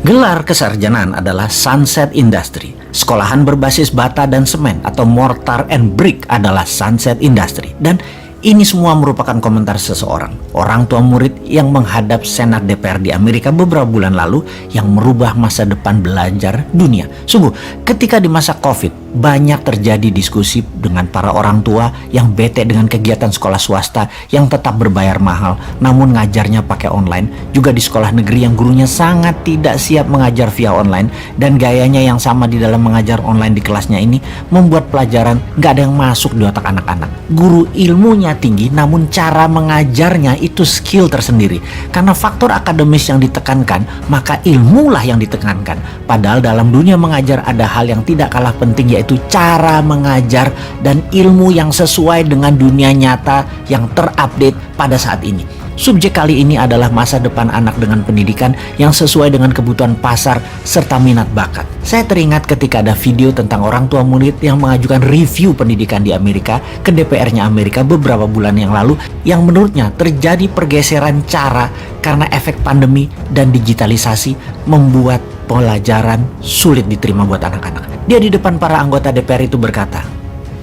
Gelar kesarjanaan adalah Sunset Industry. Sekolahan berbasis bata dan semen atau mortar and brick adalah Sunset Industry. Dan ini semua merupakan komentar seseorang, orang tua murid yang menghadap Senat DPR di Amerika beberapa bulan lalu yang merubah masa depan belajar dunia. Sungguh, ketika di masa COVID, banyak terjadi diskusi dengan para orang tua yang bete dengan kegiatan sekolah swasta yang tetap berbayar mahal, namun ngajarnya pakai online. Juga di sekolah negeri yang gurunya sangat tidak siap mengajar via online, dan gayanya yang sama di dalam mengajar online di kelasnya ini membuat pelajaran gak ada yang masuk di otak anak-anak. Guru ilmunya tinggi, namun cara mengajarnya itu skill tersendiri. Karena faktor akademis yang ditekankan, maka ilmulah yang ditekankan. Padahal dalam dunia mengajar ada hal yang tidak kalah penting, yaitu cara mengajar dan ilmu yang sesuai dengan dunia nyata yang terupdate pada saat ini. Subjek kali ini adalah masa depan anak dengan pendidikan yang sesuai dengan kebutuhan pasar serta minat bakat. Saya teringat ketika ada video tentang orang tua murid yang mengajukan review pendidikan di Amerika ke DPR-nya Amerika beberapa bulan yang lalu, yang menurutnya terjadi pergeseran cara karena efek pandemi dan digitalisasi membuat pelajaran sulit diterima buat anak-anak. Dia di depan para anggota DPR itu berkata,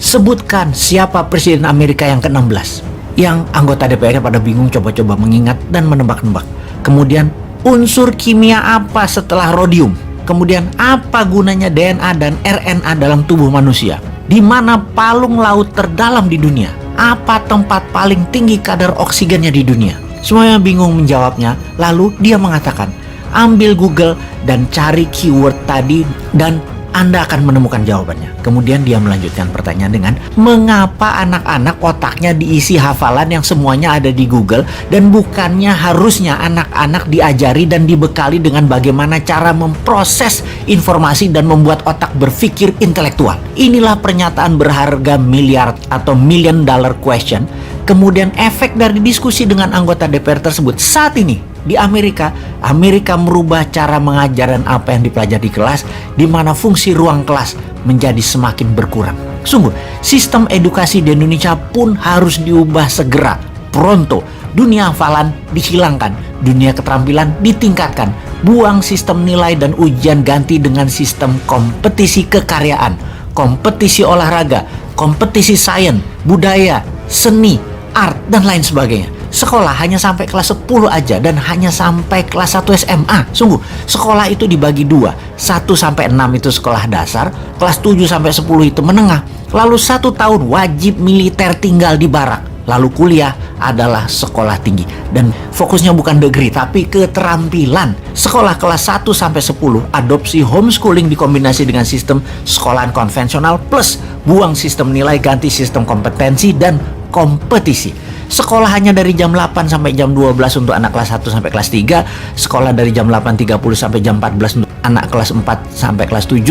"Sebutkan siapa Presiden Amerika yang ke-16. Yang anggota DPR pada bingung, coba-coba mengingat dan menebak-nebak. Kemudian, unsur kimia apa setelah rhodium? Kemudian, apa gunanya DNA dan RNA dalam tubuh manusia? Di mana palung laut terdalam di dunia? Apa tempat paling tinggi kadar oksigennya di dunia?" Semuanya bingung menjawabnya. Lalu dia mengatakan, "Ambil Google dan cari keyword tadi dan Anda akan menemukan jawabannya." Kemudian dia melanjutkan pertanyaan dengan, "Mengapa anak-anak otaknya diisi hafalan yang semuanya ada di Google, dan bukannya harusnya anak-anak diajari dan dibekali dengan bagaimana cara memproses informasi dan membuat otak berpikir intelektual?" Inilah pernyataan berharga miliar atau million dollar question. Kemudian efek dari diskusi dengan anggota DPR tersebut saat ini di Amerika merubah cara mengajar dan apa yang dipelajari di kelas, di mana fungsi ruang kelas menjadi semakin berkurang. Sungguh, sistem edukasi di Indonesia pun harus diubah segera, pronto. Dunia hafalan dihilangkan, dunia keterampilan ditingkatkan. Buang sistem nilai dan ujian, ganti dengan sistem kompetisi kekaryaan, kompetisi olahraga, kompetisi sains, budaya, seni, art, dan lain sebagainya. Sekolah hanya sampai kelas 10 aja dan hanya sampai kelas 1 SMA. Sungguh, sekolah itu dibagi dua. 1 sampai 6 itu sekolah dasar, kelas 7 sampai 10 itu menengah. Lalu 1 tahun wajib militer tinggal di barak. Lalu kuliah adalah sekolah tinggi. Dan fokusnya bukan degree tapi keterampilan. Sekolah kelas 1 sampai 10 adopsi homeschooling dikombinasi dengan sistem sekolahan konvensional plus buang sistem nilai, ganti sistem kompetensi dan kompetisi. Sekolah hanya dari jam 8 sampai jam 12 untuk anak kelas 1 sampai kelas 3. Sekolah dari jam 8.30 sampai jam 14 untuk anak kelas 4 sampai kelas 7.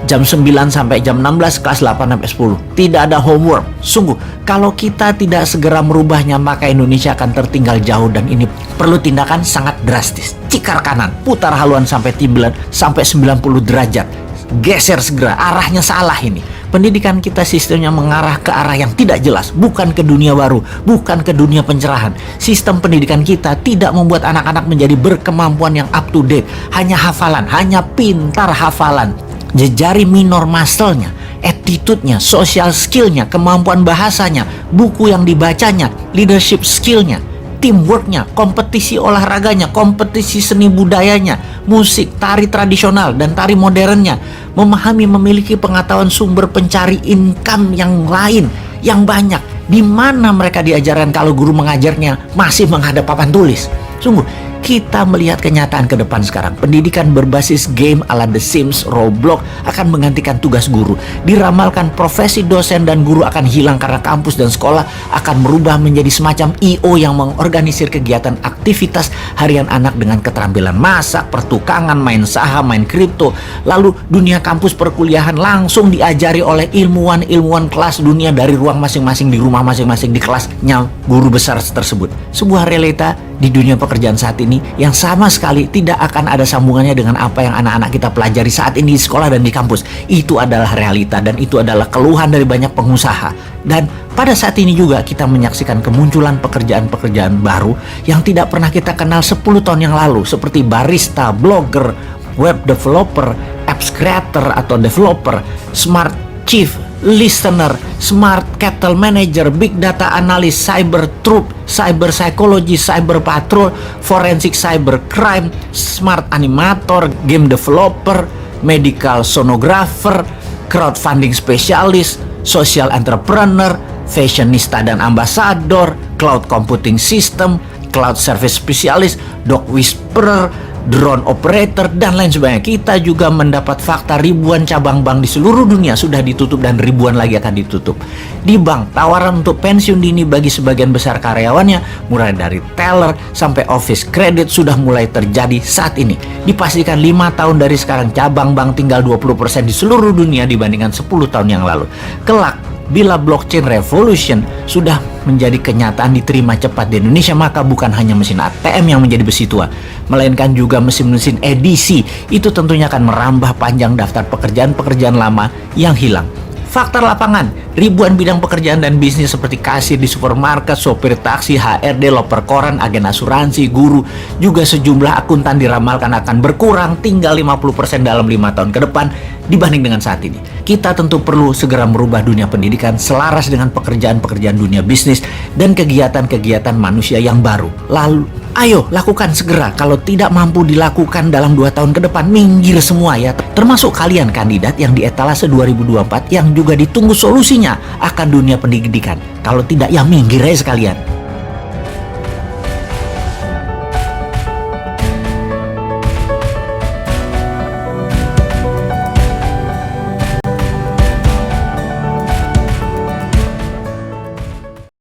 Jam 9 sampai jam 16, kelas 8 sampai 10. Tidak ada homework. Sungguh, kalau kita tidak segera merubahnya, maka Indonesia akan tertinggal jauh, dan ini perlu tindakan sangat drastis. Cikar kanan, putar haluan sampai 90 derajat. Geser segera, arahnya salah ini. Pendidikan kita sistemnya mengarah ke arah yang tidak jelas, bukan ke dunia baru, bukan ke dunia pencerahan. Sistem pendidikan kita tidak membuat anak-anak menjadi berkemampuan yang up to date, hanya hafalan, hanya pintar hafalan. Jejari minor muscle-nya, attitude-nya, social skill-nya, kemampuan bahasanya, buku yang dibacanya, leadership skill-nya, teamwork-nya, kompetisi olahraganya, kompetisi seni budayanya, musik, tari tradisional, dan tari modernnya, memahami, memiliki pengetahuan sumber pencari income yang lain, yang banyak. Di mana mereka diajarkan kalau guru mengajarnya masih menghadap papan tulis? Sungguh, kita melihat kenyataan ke depan sekarang. Pendidikan berbasis game ala The Sims, Roblox akan menggantikan tugas guru. Diramalkan profesi dosen dan guru akan hilang karena kampus dan sekolah akan merubah menjadi semacam I.O. yang mengorganisir kegiatan aktivitas harian anak dengan keterampilan masak, pertukangan, main saham, main kripto. Lalu dunia kampus perkuliahan langsung diajari oleh ilmuwan-ilmuwan kelas dunia dari ruang masing-masing, di rumah masing-masing, di kelasnya guru besar tersebut. Sebuah realita di dunia pekerjaan saat ini yang sama sekali tidak akan ada sambungannya dengan apa yang anak-anak kita pelajari saat ini di sekolah dan di kampus. Itu adalah realita dan itu adalah keluhan dari banyak pengusaha. Dan pada saat ini juga kita menyaksikan kemunculan pekerjaan-pekerjaan baru yang tidak pernah kita kenal 10 tahun yang lalu, seperti barista, blogger, web developer, apps creator atau developer, smart chief listener, smart cattle manager, big data analyst, cyber truth, cyber psychology, cyber patrol, forensic cyber crime, smart animator, game developer, medical sonographer, crowdfunding specialist, social entrepreneur, fashionista dan ambassador, cloud computing system, cloud service specialist, dog whisperer, drone operator, dan lain sebagainya. Kita juga mendapat fakta ribuan cabang bank di seluruh dunia sudah ditutup dan ribuan lagi akan ditutup. Di bank, tawaran untuk pensiun dini bagi sebagian besar karyawannya, mulai dari teller sampai office credit sudah mulai terjadi saat ini. Dipastikan 5 tahun dari sekarang cabang bank tinggal 20% di seluruh dunia dibandingkan 10 tahun yang lalu. Kelak, bila blockchain revolution sudah menjadi kenyataan diterima cepat di Indonesia, maka bukan hanya mesin ATM yang menjadi besi tua, melainkan juga mesin-mesin edisi. Itu tentunya akan merambah panjang daftar pekerjaan-pekerjaan lama yang hilang. Fakta lapangan, ribuan bidang pekerjaan dan bisnis seperti kasir di supermarket, sopir taksi, HRD, loper koran, agen asuransi, guru, juga sejumlah akuntan diramalkan akan berkurang tinggal 50% dalam 5 tahun ke depan dibanding dengan saat ini. Kita tentu perlu segera merubah dunia pendidikan selaras dengan pekerjaan-pekerjaan dunia bisnis dan kegiatan-kegiatan manusia yang baru. Lalu, ayo lakukan segera. Kalau tidak mampu dilakukan dalam 2 tahun ke depan, minggir semua ya. Termasuk kalian kandidat yang di etalase 2024 yang juga ditunggu solusinya akan dunia pendidikan. Kalau tidak, ya minggir aja sekalian.